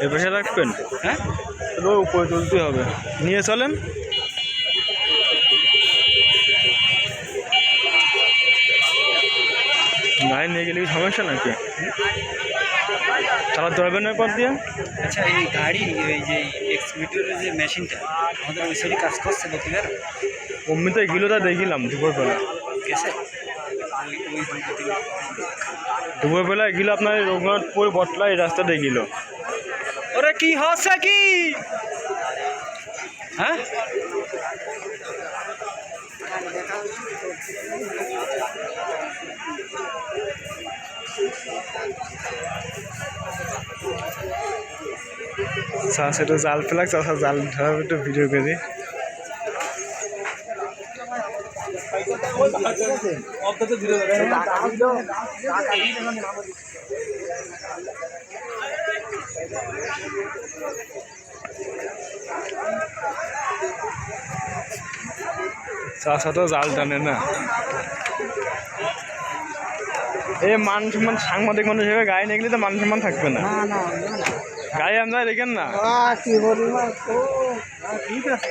এ পাশে রাখবেন? হ্যাঁ, উপরে তুলতে হবে, নিয়ে চলেন। গাড়ি নিয়ে গেলে কি সমস্যা নাকি? চালাতে পারবেন না পর দিয়ে? আচ্ছা এই গাড়ি এই যে এক্সমিটারের যে মেশিনটা আমাদের ওই সাইডে কাজ করছে বলতে পারো? অমনিতে গেলো তা দেখিলাম দুপুরবেলা। গেছে ওই দুপুরবেলায় গেল আপনার রঘুনাথপুর বটলা এই রাস্তাতে গেল। ওরে কি হচ্ছে কি? হ্যাঁ, সেটা জাল ফেলাক, জাল ধরার একটু ভিডিও করি। চাষা তো জাল টানে না। এই মান সম্মান সাংবাদিক মানুষ হিসেবে গাড়ি নিয়ে গেলে তো মান সম্মান থাকবে না। গাড়ি আমরা রেখেন না। কি বলি ঠিক আছে।